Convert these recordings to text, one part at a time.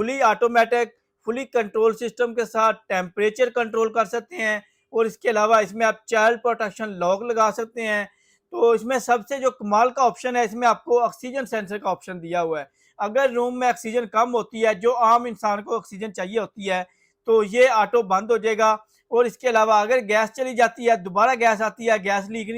Fully automatic, fully control system के साथ temperature control कर सकते हैं और इसके अलावा इसमें आप चाइल्ड प्रोटेक्शन लॉक लगा सकते हैं। तो इसमें सबसे जो कमाल का ऑप्शन है, इसमें आपको ऑक्सीजन सेंसर का ऑप्शन दिया हुआ है। अगर रूम में ऑक्सीजन कम होती है, जो आम इंसान को ऑक्सीजन चाहिए होती है, तो ये ऑटो बंद हो जाएगा। और इसके अलावा अगर गैस चली जाती है, दोबारा गैस आती है, गैस लीक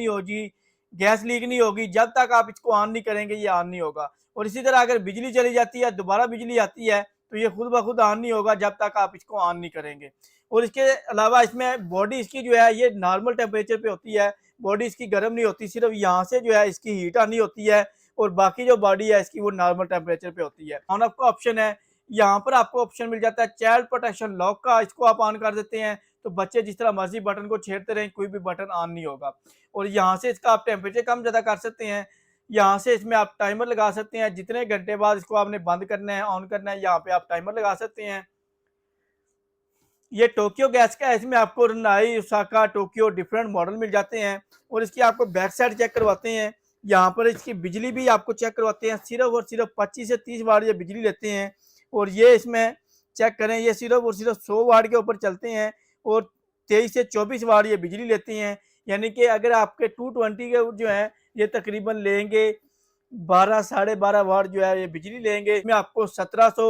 नहीं होगी, जब तक आप इसको ऑन नहीं करेंगे ये ऑन नहीं होगा। और इसी तरह अगर बिजली चली जाती है, दोबारा बिजली आती है, तो ये खुद ब खुद ऑन नहीं होगा जब तक आप इसको ऑन नहीं करेंगे। और इसके अलावा इसमें बॉडी इसकी जो है ये नॉर्मल टेम्परेचर पे होती है, बॉडी इसकी गर्म नहीं होती, सिर्फ यहाँ से जो है इसकी हीट आनी होती है और बाकी जो बॉडी है इसकी वो नॉर्मल टेम्परेचर पे होती है। ऑन ऑफ का ऑप्शन है, यहाँ पर आपको ऑप्शन मिल जाता है चाइल्ड प्रोटेक्शन लॉक का, इसको आप ऑन कर देते हैं तो बच्चे जिस तरह मर्जी बटन को छेड़ते रहें, कोई भी बटन ऑन नहीं होगा। और यहाँ से इसका आप टेम्परेचर कम ज़्यादा कर सकते हैं। यहाँ से इसमें आप टाइमर लगा सकते हैं, जितने घंटे बाद इसको आपने बंद करना है, ऑन करना है, यहाँ पे आप टाइमर लगा सकते हैं। ये टोक्यो गैस का है, इसमें आपको रिनाई, ओसाका, टोक्यो डिफरेंट मॉडल मिल जाते हैं। और इसकी आपको बैक साइड चेक करवाते हैं, यहाँ पर इसकी बिजली भी आपको चेक करवाते हैं। सिर्फ और सिर्फ 25 से 30 वाट ये बिजली लेते हैं। और ये इसमें चेक करें, ये सिर्फ और सिर्फ 100 वाट के ऊपर चलते हैं और 23 से 24 वाट ये बिजली लेते हैं। यानी कि अगर आपके 220 के जो है ये तकरीबन लेंगे 12 साढ़े 12 वाट जो है ये बिजली लेंगे। इसमें आपको 1700,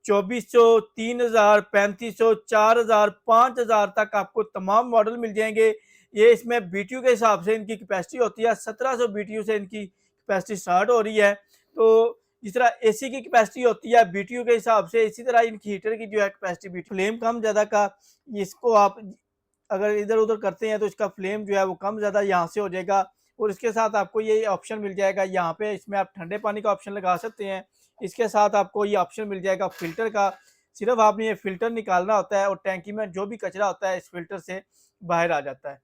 2400, 3000, 3500, 4000, 5000 तक आपको तमाम मॉडल मिल जाएंगे। ये इसमें बीटीयू के हिसाब से इनकी कैपेसिटी होती है, 1700 बीटीयू से इनकी कैपेसिटी स्टार्ट हो रही है। तो जिस तरह एसी की कैपेसिटी होती है बीटीयू के हिसाब से, इसी तरह इनकी हीटर की जो है कैपेसिटी फ्लेम कम ज़्यादा का, इसको आप अगर इधर उधर करते हैं तो इसका फ्लेम जो है वो कम ज़्यादा यहाँ से हो जाएगा। और इसके साथ आपको ये ऑप्शन मिल जाएगा यहाँ पे, इसमें आप ठंडे पानी का ऑप्शन लगा सकते हैं। इसके साथ आपको ये ऑप्शन मिल जाएगा फ़िल्टर का, सिर्फ आपने ये फ़िल्टर निकालना होता है और टैंकी में जो भी कचरा होता है इस फ़िल्टर से बाहर आ जाता है।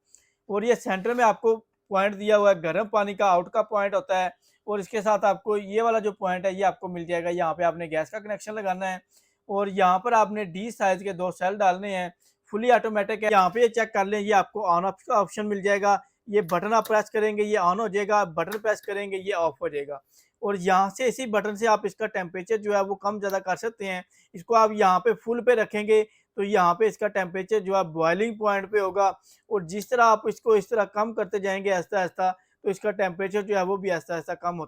और ये सेंटर में आपको पॉइंट दिया हुआ है, गर्म पानी का आउट का पॉइंट होता है। और इसके साथ आपको ये वाला जो पॉइंट है ये आपको मिल जाएगा, यहाँ पे आपने गैस का कनेक्शन लगाना है और यहाँ पर आपने डी साइज के 2 सेल डालने हैं। फुली ऑटोमेटिक है, यहाँ पे ये चेक कर लें, ये आपको ऑन ऑफ का ऑप्शन मिल जाएगा। ये बटन आप प्रेस करेंगे ये ऑन हो जाएगा, बटन प्रेस करेंगे ये ऑफ हो जाएगा। और यहाँ से इसी बटन से आप इसका टेम्परेचर जो है वो कम ज़्यादा कर सकते हैं। इसको आप यहाँ पे फुल पे रखेंगे तो यहाँ पे इसका टेम्परेचर जो है बॉइलिंग पॉइंट पे होगा। और जिस तरह आप इसको इस तरह कम करते जाएंगे आहिस्ता आहिस्ता, तो इसका टेम्परेचर जो है वो भी आहिस्ता आहिस्ता कम होता है।